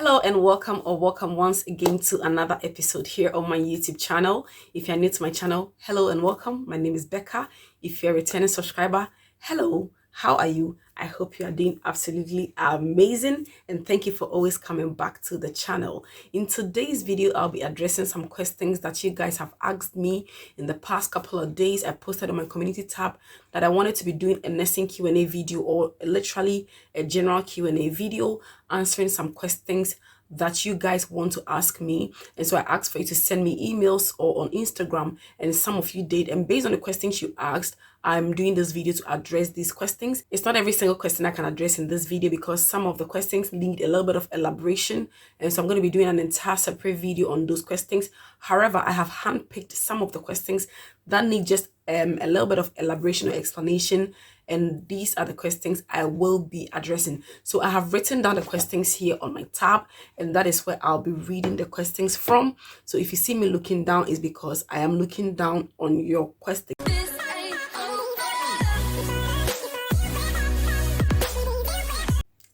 Hello and welcome or welcome once again to another episode here on my YouTube channel. If you're new to my channel, hello and welcome. My name is Becca. If you're a returning subscriber, hello, how are you? I hope you are doing absolutely amazing and thank you for always coming back to the channel. In today's video, I'll be addressing some questions that you guys have asked me in the past couple of days. I posted on my community tab that I wanted to be doing a nursing Q&A video or literally a general Q&A video answering some questions that you guys want to ask me. And so I asked for you to send me emails or on Instagram, and some of you did. And based on the questions you asked, I'm doing this video to address these questions. It's not every single question I can address in this video because some of the questions need a little bit of elaboration. And so I'm going to be doing an entire separate video on those questions. However, I have handpicked some of the questions that need just a little bit of elaboration or explanation, and these are the questions I will be addressing. So I have written down the questions here on my tab, and that is where I'll be reading the questions from. So if you see me looking down, it's because I am looking down on your questions.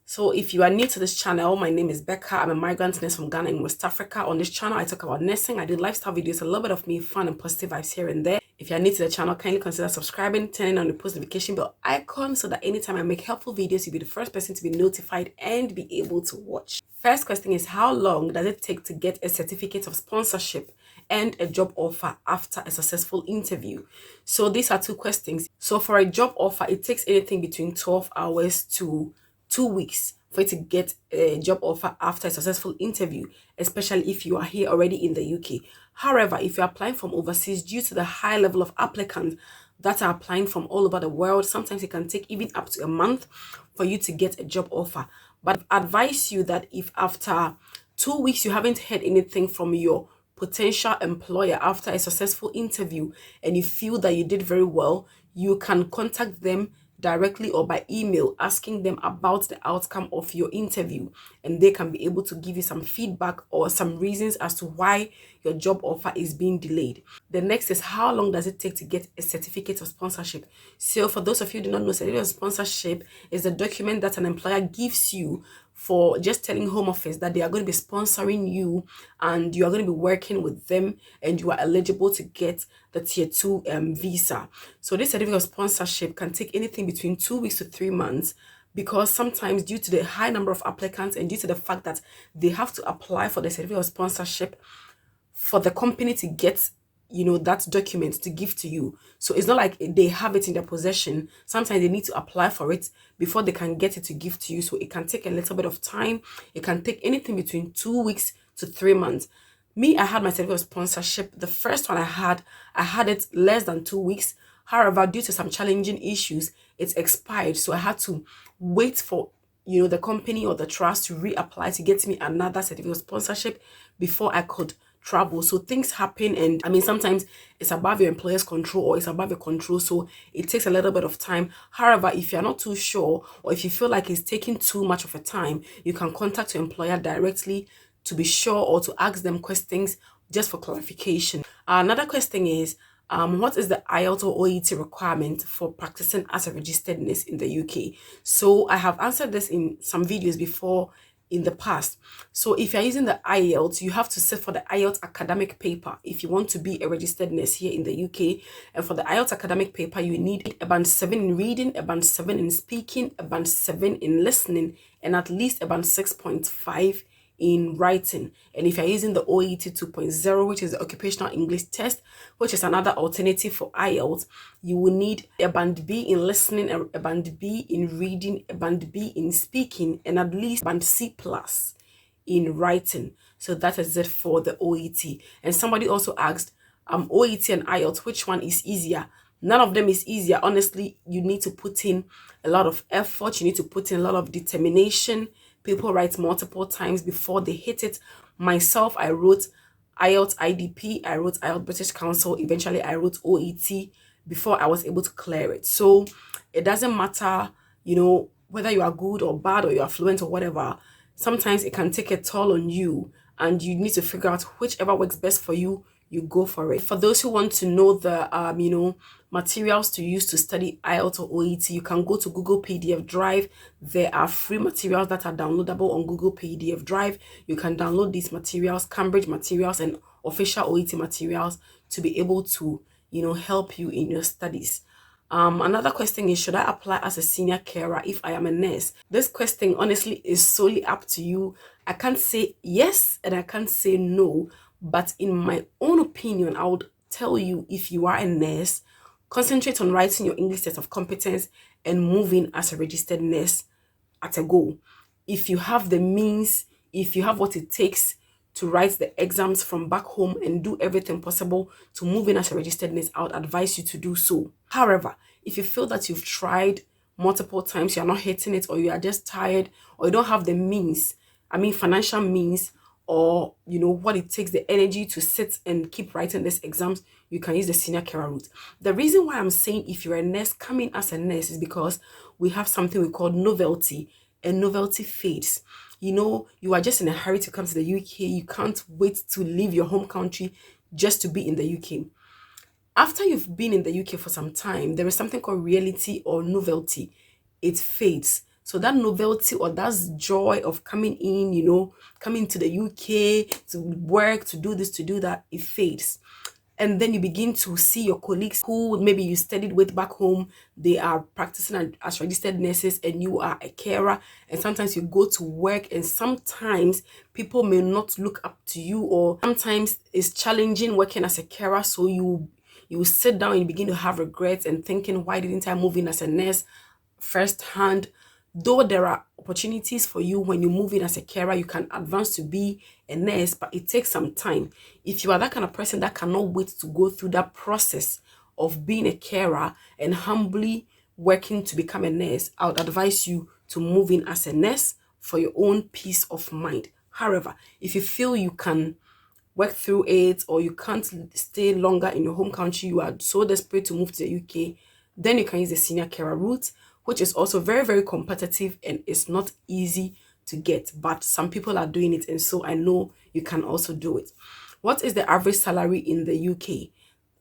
So if you are new to this channel, my name is Becca. I'm a migrant nurse from Ghana in West Africa. On this channel, I talk about nursing. I do lifestyle videos, a little bit of me, fun and positive vibes here and there. If you're new to the channel, kindly consider subscribing, turning on the post notification bell icon so that anytime I make helpful videos, you'll be the first person to be notified and be able to watch. First question is, how long does it take to get a certificate of sponsorship and a job offer after a successful interview? So these are two questions. So for a job offer, it takes anything between 12 hours to 2 weeks for you to get a job offer after a successful interview, especially if you are here already in the UK. However, if you're applying from overseas, due to the high level of applicants that are applying from all over the world, sometimes it can take even up to a month for you to get a job offer. But I advise you that if after 2 weeks you haven't heard anything from your potential employer after a successful interview and you feel that you did very well, you can contact them directly or by email asking them about the outcome of your interview, and they can be able to give you some feedback or some reasons as to why your job offer is being delayed. The next is, how long does it take to get a certificate of sponsorship? So for those of you who do not know, certificate of sponsorship is a document that an employer gives you for just telling Home Office that they are going to be sponsoring you and you are going to be working with them and you are eligible to get the tier 2 visa. So this certificate of sponsorship can take anything between 2 weeks to 3 months, because sometimes due to the high number of applicants and due to the fact that they have to apply for the certificate of sponsorship for the company to get that document to give to you. So it's not like they have it in their possession. Sometimes they need to apply for it before they can get it to give to you. So it can take a little bit of time. It can take anything between 2 weeks to 3 months. Me, I had my certificate of sponsorship. The first one I had it less than 2 weeks. However, due to some challenging issues, it's expired. So I had to wait for the company or the trust to reapply to get me another certificate of sponsorship before I could travel. So things happen, and I mean, sometimes it's above your employer's control or it's above your control, so it takes a little bit of time. However, if you're not too sure or if you feel like it's taking too much of a time, you can contact your employer directly to be sure or to ask them questions just for clarification. Another question is, what is the IELTS or OET requirement for practicing as a registered nurse in the UK? So I have answered this in some videos before in the past. So if you're using the IELTS, you have to sit for the IELTS academic paper if you want to be a registered nurse here in the UK. And for the IELTS academic paper, you need a band 7 in reading, a band 7 in speaking, a band 7 in listening, and at least a band 6.5 in writing. And if you're using the OET 2.0, which is the occupational English test, which is another alternative for IELTS, you will need a band B in listening, a band B in reading, a band B in speaking, and at least band C plus in writing. So that is it for the OET. And somebody also asked, OET and IELTS, which one is easier? None of them is easier. Honestly, you need to put in a lot of effort. You need to put in a lot of determination. People write multiple times before they hit it. Myself, I wrote IELTS IDP, I wrote IELTS British Council, eventually I wrote OET before I was able to clear it. So it doesn't matter, whether you are good or bad or you are fluent or whatever. Sometimes it can take a toll on you and you need to figure out whichever works best for you. you go for it. For those who want to know the materials to use to study IELTS or OET, you can go to Google PDF Drive. There are free materials that are downloadable on Google PDF Drive. You can download these materials, Cambridge materials and official OET materials, to be able to help you in your studies. Another question is, should I apply as a senior carer if I am a nurse? This question honestly is solely up to you. I can't say yes and I can't say no, but in my own opinion, I would tell you, if you are a nurse, concentrate on writing your English test of competence and moving as a registered nurse at a go. If you have the means, if you have what it takes to write the exams from back home and do everything possible to move in as a registered nurse, I would advise you to do so. However, if you feel that you've tried multiple times, you're not hitting it, or you are just tired, or you don't have the means, financial means, or what it takes, the energy to sit and keep writing these exams, you can use the senior carer route. The reason why I'm saying if you're a nurse, come in as a nurse is because we have something we call novelty, and novelty fades. You are just in a hurry to come to the UK. You can't wait to leave your home country just to be in the UK. After you've been in the UK for some time, there is something called reality or novelty. It fades. So that novelty or that joy of coming in, coming to the UK to work, to do this, to do that, it fades. And then you begin to see your colleagues who maybe you studied with back home. They are practicing as registered nurses and you are a carer. And sometimes you go to work and sometimes people may not look up to you, or sometimes it's challenging working as a carer. So you sit down and you begin to have regrets and thinking, why didn't I move in as a nurse firsthand? Though there are opportunities for you when you move in as a carer, you can advance to be a nurse, but it takes some time. If you are that kind of person that cannot wait to go through that process of being a carer and humbly working to become a nurse, I would advise you to move in as a nurse for your own peace of mind. However, if you feel you can work through it, or you can't stay longer in your home country, you are so desperate to move to the UK, then you can use the senior carer route, which is also very, very competitive and it's not easy to get, but some people are doing it, and so I know you can also do it. What is the average salary in the UK?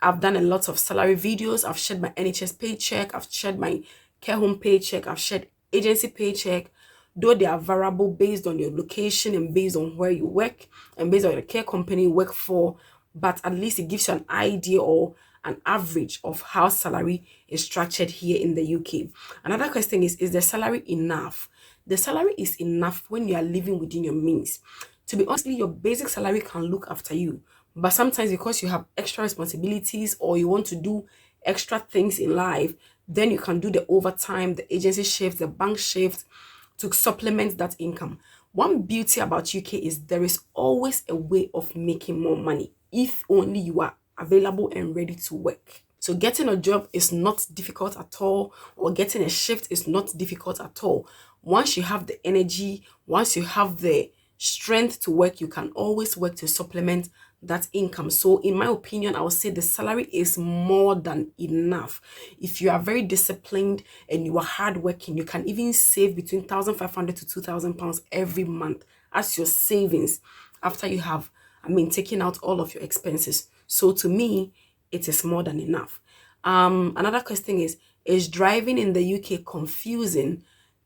I've done a lot of salary videos. I've shared my NHS paycheck, I've shared my care home paycheck, I've shared agency paycheck, though they are variable based on your location and based on where you work and based on the care company you work for, but at least it gives you an idea or an average of how salary is structured here in the UK. Another question is the salary enough? The salary is enough when you are living within your means. To be honest, your basic salary can look after you, but sometimes because you have extra responsibilities or you want to do extra things in life, then you can do the overtime, the agency shift, the bank shift to supplement that income. One beauty about UK is there is always a way of making more money if only you are available and ready to work. So getting a job is not difficult at all, or getting a shift is not difficult at all. Once you have the energy, once you have the strength to work, you can always work to supplement that income. So in my opinion, I would say the salary is more than enough. If you are very disciplined and you are hardworking, you can even save between 1,500 to 2,000 pounds every month as your savings after you have taking out all of your expenses. So to me, it is more than enough. Another question is driving in the UK confusing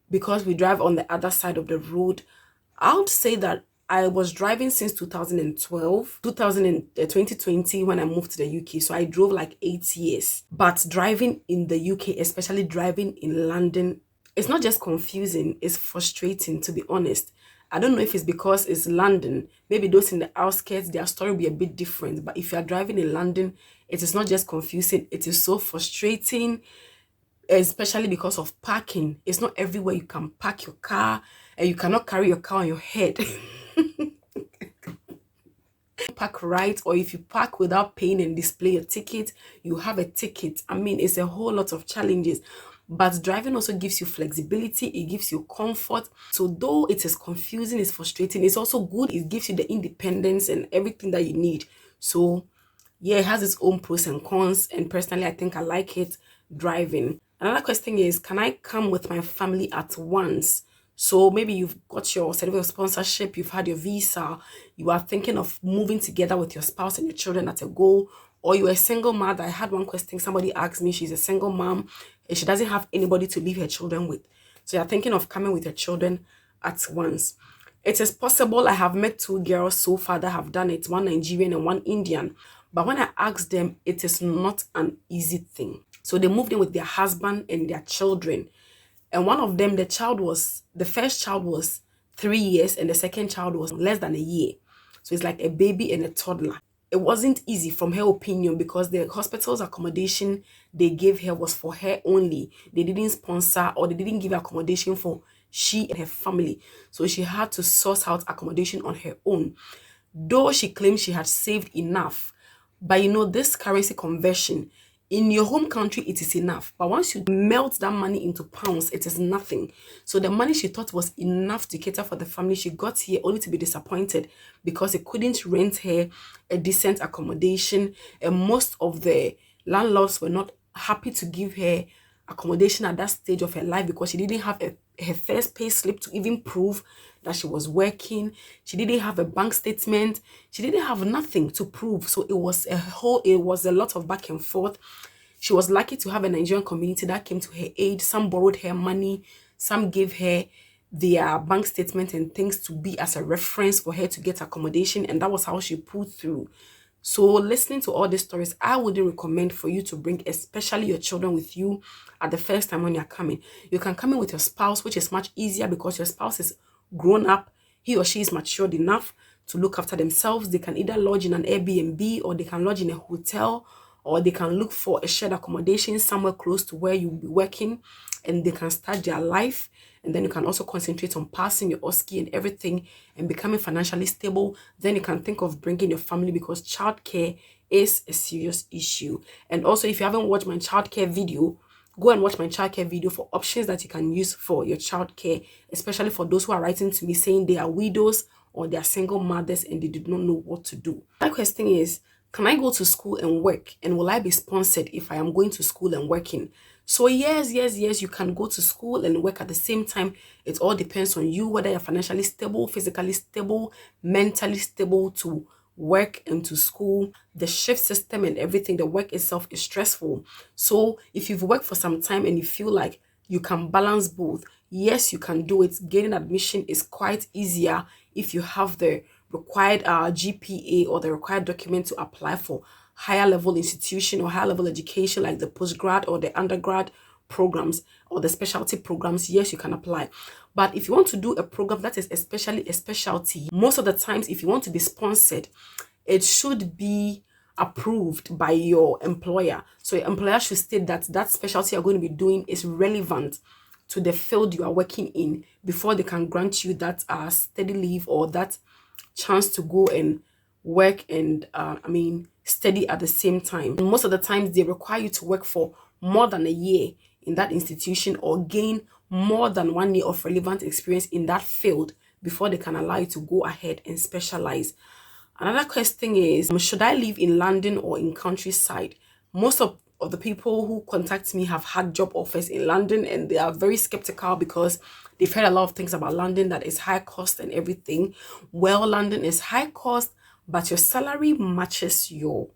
because we drive on the other side of the road? I would say that I was driving since 2020 when I moved to the UK. So I drove like 8 years. But driving in the UK, especially driving in London, it's not just confusing, it's frustrating, to be honest. I don't know if it's because it's London. Maybe those in the outskirts, their story will be a bit different. But if you are driving in London, it is not just confusing, it is so frustrating, especially because of parking. It's not everywhere you can park your car, and you cannot carry your car on your head. Park right, or if you park without paying and display your ticket, you have a ticket. It's a whole lot of challenges. But driving also gives you flexibility, it gives you comfort. So though it is confusing, it's frustrating, it's also good. It gives you the independence and everything that you need. So yeah, it has its own pros and cons, and personally I think I like it driving. Another question is, can I come with my family at once So maybe you've got your certificate of sponsorship, you've had your visa, you are thinking of moving together with your spouse and your children at a goal, or you're a single mother. I had one question, somebody asked me, she's a single mom and she doesn't have anybody to leave her children with. So you're thinking of coming with your children at once. It is possible. I have met two girls so far that have done it, one Nigerian and one Indian. But when I asked them, it is not an easy thing. So they moved in with their husband and their children. And one of them, the first child was 3 years and the second child was less than a year. So it's like a baby and a toddler. It wasn't easy from her opinion because the hospital's accommodation they gave her was for her only. They didn't sponsor or they didn't give accommodation for she and her family. So she had to source out accommodation on her own. Though she claimed she had saved enough, but this currency conversion, in your home country, it is enough. But once you melt that money into pounds, it is nothing. So the money she thought was enough to cater for the family, she got here only to be disappointed because it couldn't rent her a decent accommodation. And most of the landlords were not happy to give her accommodation at that stage of her life because she didn't have her first pay slip to even prove that she was working. She didn't have a bank statement. She didn't have nothing to prove. So it was a lot of back and forth. She was lucky to have a Nigerian community that came to her aid. Some borrowed her money. Some gave her their bank statement and things to be as a reference for her to get accommodation. And that was how she pulled through. So listening to all these stories, I wouldn't recommend for you to bring especially your children with you at the first time when you're coming. You can come in with your spouse, which is much easier because your spouse is grown up. He or she is matured enough to look after themselves. They can either lodge in an Airbnb or they can lodge in a hotel or they can look for a shared accommodation somewhere close to where you'll be working and they can start their life. And then you can also concentrate on passing your OSCE and everything and becoming financially stable. Then you can think of bringing your family because childcare is a serious issue. And also, if you haven't watched my childcare video, go and watch my childcare video for options that you can use for your childcare, especially for those who are writing to me saying they are widows or they are single mothers and they did not know what to do. My question is, can I go to school and work? And will I be sponsored if I am going to school and working? So yes, you can go to school and work at the same time. It all depends on you, whether you're financially stable, physically stable, mentally stable to work and to school. The shift system and everything, the work itself is stressful. So if you've worked for some time and you feel like you can balance both, yes, you can do it. Gaining admission is quite easier if you have the required GPA or the required document to apply for higher level institution or higher level education like the postgrad or the undergrad programs or the specialty programs. Yes, you can apply. But if you want to do a program that is especially a specialty, most of the times if you want to be sponsored, it should be approved by your employer. So your employer should state that that specialty you're going to be doing is relevant to the field you are working in before they can grant you that study leave or that chance to go and work and study at the same time. And most of the times they require you to work for more than a year in that institution or gain more than 1 year of relevant experience in that field before they can allow you to go ahead and specialize. Another question is, should I live in London or in countryside? Most of the people who contact me have had job offers in London and they are very skeptical because they've heard a lot of things about London that is high cost and everything. Well, London is high cost, but your salary matches your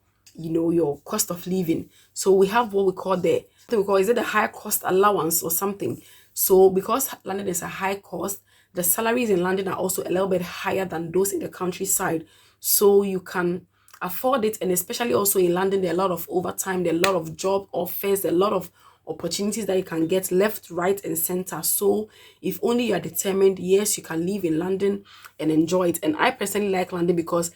cost of living. So we have what we call is it the high cost allowance or something? So because London is a high cost, the salaries in London are also a little bit higher than those in the countryside. So you can afford it. And especially also in London, there are a lot of overtime, there are a lot of job offers, there are a lot of opportunities that you can get left, right, and center. So if only you are determined, yes, you can live in London and enjoy it. And I personally like London because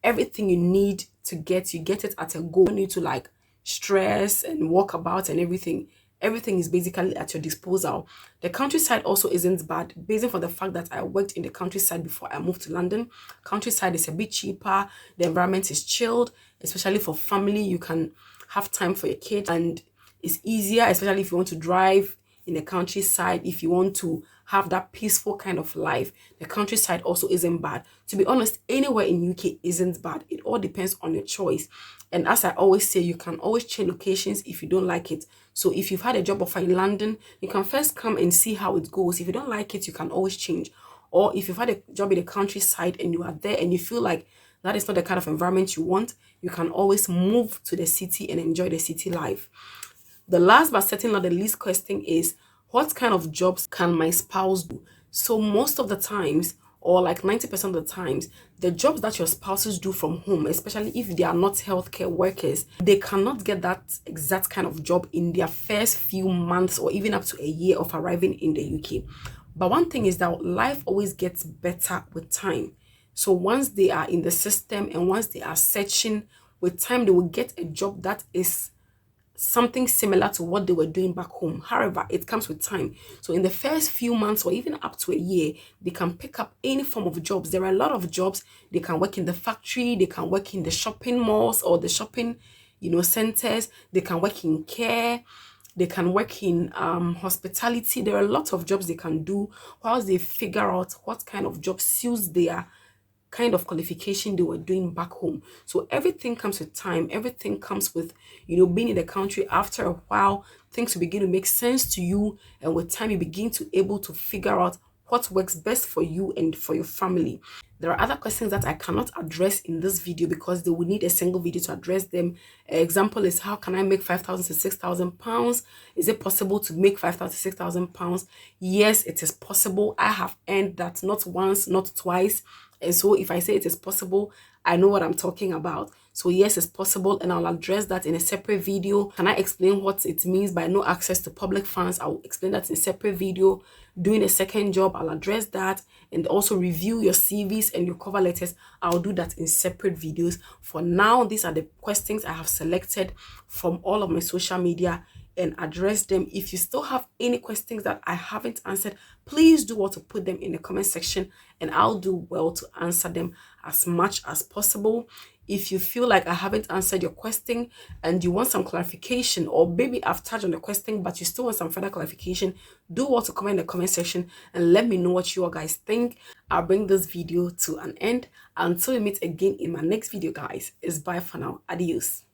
everything you need to get, you get it at a go. You don't need to like stress and walk about and everything. Everything is basically at your disposal. The countryside also isn't bad, based for the fact that I worked in the countryside before I moved to London. Countryside is a bit cheaper. The environment is chilled, especially for family. You can have time for your kids and it's easier, especially if you want to drive. in the countryside, if you want to have that peaceful kind of life, the countryside also isn't bad. To be honest, anywhere in UK isn't bad. It all depends on your choice. And as I always say, you can always change locations if you don't like it. So if you've had a job offer in London, you can first come and see how it goes. If you don't like it, you can always change. Or if you've had a job in the countryside and you are there and you feel like that is not the kind of environment you want, you can always move to the city and enjoy the city life. The last but certainly not the least question is, what kind of jobs can my spouse do? So most of the times, or like 90% of the times, the jobs that your spouses do from home, especially if they are not healthcare workers, they cannot get that exact kind of job in their first few months or even up to a year of arriving in the UK. But one thing is that life always gets better with time. So once they are in the system and once they are searching, with time they will get a job that is something similar to what they were doing back home. However, it comes with time. So in the first few months or even up to a year, they can pick up any form of jobs. There are a lot of jobs. They can work in the factory, they can work in the shopping malls or the shopping, centers. They can work in care. They can work in hospitality. There are a lot of jobs they can do whilst they figure out what kind of job suits their kind of qualification they were doing back home. So everything comes with time. Everything comes with, being in the country. After a while, things will begin to make sense to you. And with time, you begin to able to figure out what works best for you and for your family. There are other questions that I cannot address in this video because they will need a single video to address them. Example is, how can I make 5,000 to 6,000 pounds? Is it possible to make 5,000 to 6,000 pounds? Yes, it is possible. I have earned that not once, not twice. And so if I say it is possible, I know what I'm talking about. So yes, it's possible, and I'll address that in a separate video. Can I explain what it means by no access to public funds? I'll explain that in a separate video. Doing a second job, I'll address that, and also review your CVs and your cover letters. I'll do that in separate videos. For now, these are the questions I have selected from all of my social media and address them. If you still have any questions that I haven't answered, please do well to put them in the comment section, and I'll do well to answer them as much as possible. If you feel like I haven't answered your question and you want some clarification, or maybe I've touched on the question but you still want some further clarification, do well to comment in the comment section and let me know what you all guys think. I'll bring this video to an end. Until we meet again in my next video, guys, it's bye for now. Adios.